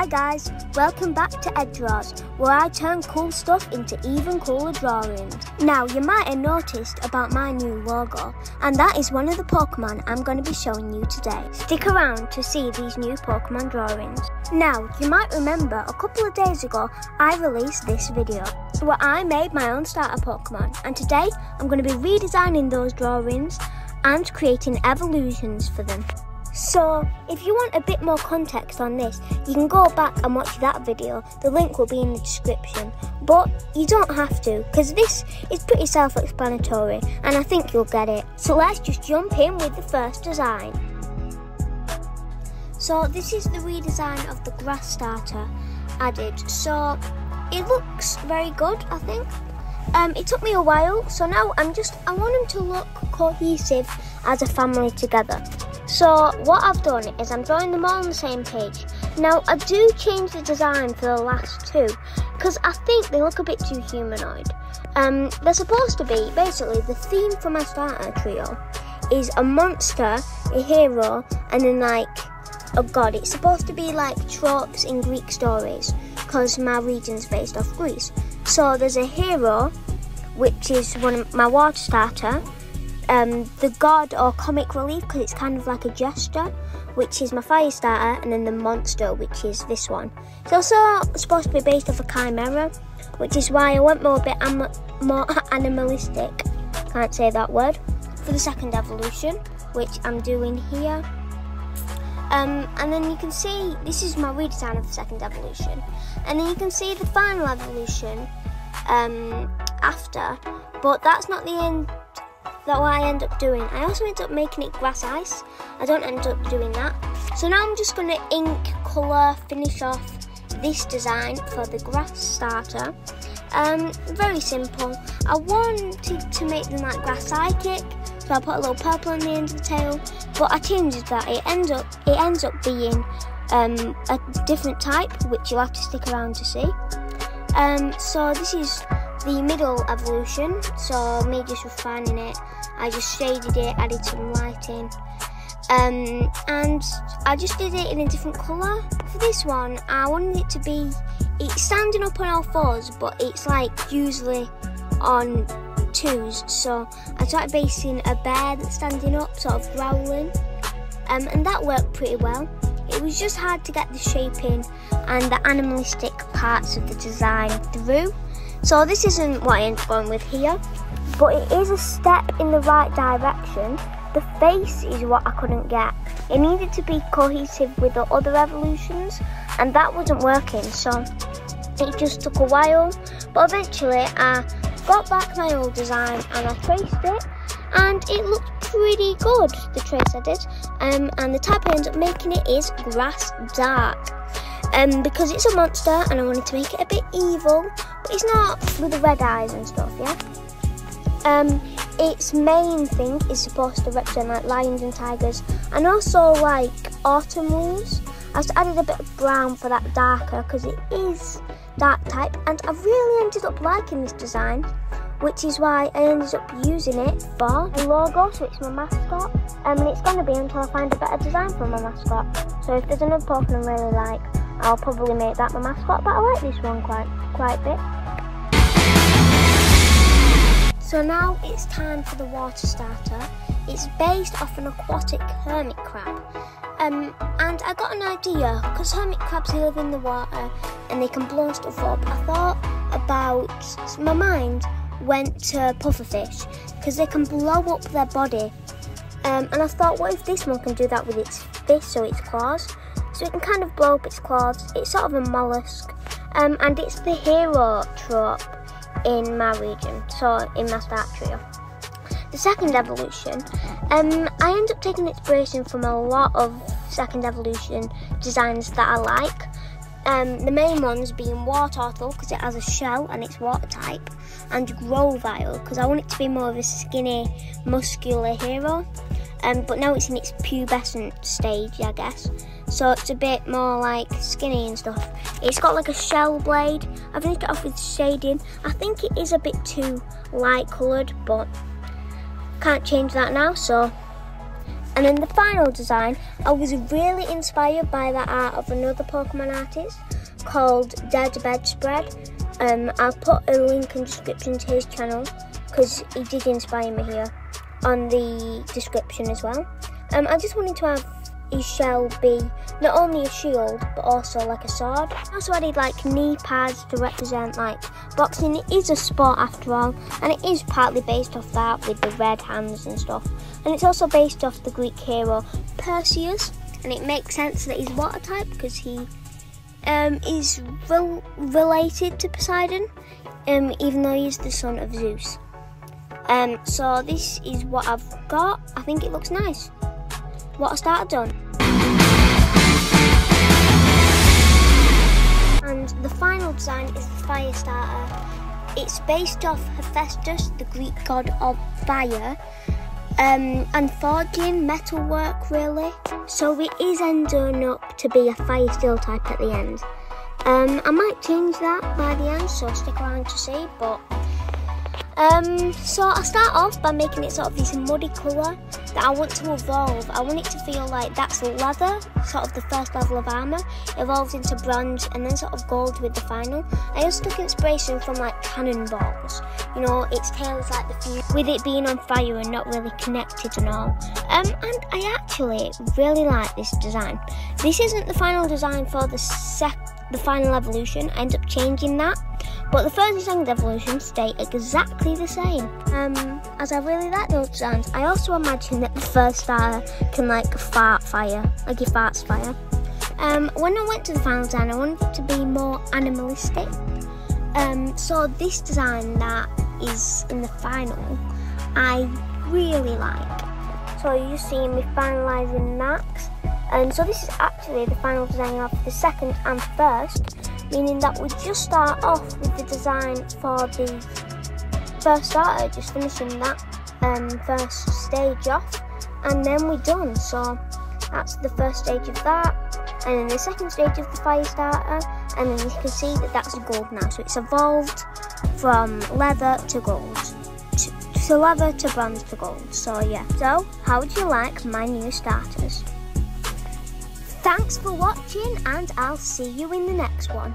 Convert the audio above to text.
Hi guys, welcome back to Ed Draws, where I turn cool stuff into even cooler drawings. Now you might have noticed about my new logo, and that is one of the Pokemon I'm going to be showing you today. Stick around to see these new Pokemon drawings. Now you might remember a couple of days ago I released this video where I made my own starter Pokemon, and today I'm going to be redesigning those drawings and creating evolutions for them. So, if you want a bit more context on this, you can go back and watch that video. The link will be in the description. But you don't have to, because this is pretty self-explanatory, and I think you'll get it. So let's just jump in with the first design. So this is the redesign of the grass starter added. So it looks very good, I think. It took me a while, so now I want them to look cohesive as a family together. So what I've done is I'm drawing them all on the same page. Now I do change the design for the last two because I think they look a bit too humanoid. They're supposed to be, basically the theme for my starter trio is a monster, a hero, and then like a god. It's supposed to be like tropes in Greek stories because my region's based off Greece. So there's a hero, which is one of my water starter, the god or comic relief, because it's kind of like a gesture, which is my fire starter, and then the monster, which is this one. It's also supposed to be based off a chimera, which is why I went more animalistic, can't say that word, for the second evolution, which I'm doing here. And then you can see, this is my redesign of the second evolution, and then you can see the final evolution after, but that's not the end. That's what I end up doing. I also end up making it grass ice. I don't end up doing that. So now I'm just going to ink, colour, finish off this design for the grass starter. Very simple. I wanted to make them like grass psychic, so I put a little purple on the end of the tail, but I changed that. It ends up being a different type, which you'll have to stick around to see. So this is the middle evolution, so me just refining it. I just shaded it, added some lighting, and I just did it in a different colour. For this one, I wanted it to be, it's standing up on all fours, but it's like usually on twos, so I started basing a bear that's standing up, sort of growling, and that worked pretty well. It was just hard to get the shaping and the animalistic parts of the design through. So this isn't what I ended up going with here, but it is a step in the right direction. The face is what I couldn't get. It needed to be cohesive with the other evolutions, and that wasn't working, so it just took a while. But eventually I got back my old design and I traced it, and it looked pretty good, the trace I did. And the type I ended up making it is grass dark. Because it's a monster and I wanted to make it a bit evil, but it's not with the red eyes and stuff, yeah? Its main thing is supposed to represent like lions and tigers, and also like autumn leaves. I just added a bit of brown for that darker, because it is dark type, and I really ended up liking this design, which is why I ended up using it for a logo, so it's my mascot, and it's going to be until I find a better design for my mascot. So if there's another Pokemon I really like, I'll probably make that my mascot, but I like this one quite a bit. So now it's time for the water starter. It's based off an aquatic hermit crab. And I got an idea, because hermit crabs live in the water and they can blow stuff up. I thought about, my mind went to pufferfish, because they can blow up their body. And I thought, what if this one can do that with its fists, so its claws? So it can kind of blow up its claws. It's sort of a mollusk. And it's the hero trope in my region, so in my start trio. The second evolution, I end up taking inspiration from a lot of second evolution designs that I like. The main ones being Wartortle, because it has a shell and it's water type, and Grovyle, because I want it to be more of a skinny, muscular hero. But now it's in its pubescent stage, I guess. So it's a bit more like skinny and stuff. It's got like a shell blade. I finished it off with shading. I think it is a bit too light coloured, but can't change that now. So And then the final design, I was really inspired by the art of another Pokemon artist called Deadbead Spread. I'll put a link in the description to his channel because he did inspire me here on the description as well. I just wanted to have his shell be not only a shield but also like a sword. I also added like knee pads to represent like boxing. It is a sport after all, and it is partly based off that with the red hands and stuff. And it's also based off the Greek hero Perseus, and it makes sense that he's water type because he is related to Poseidon, even though he's the son of Zeus. So this is what I've got. I think it looks nice. What I started on. And the final design is the fire starter. It's based off Hephaestus, the Greek god of fire, and forging metalwork really. So it is ending up to be a fire steel type at the end. I might change that by the end, so stick around to see. But so I start off by making it sort of this muddy colour that I want to evolve. I want it to feel like that's leather, sort of the first level of armour, evolves into bronze and then sort of gold with the final. I also took inspiration from like cannonballs. You know, its tail is like the fuse, with it being on fire and not really connected and all. And I actually really like this design. This isn't the final design for the final evolution. I end up changing that. But the first and second evolution stay exactly the same. As I really like those designs, I also imagine that the first starter can like fart fire, like he farts fire. When I went to the final design, I wanted it to be more animalistic. So this design that is in the final, I really like. So you see me finalising that. And so this is actually the final design of the second and first, meaning that we just start off with the design for the first starter, just finishing that first stage off, and then we're done. So that's the first stage of that, and then the second stage of the fire starter, and then you can see that that's gold now. So it's evolved from leather to gold, to leather to bronze to gold. So yeah. So how would you like my new starters? Thanks for watching, and I'll see you in the next one.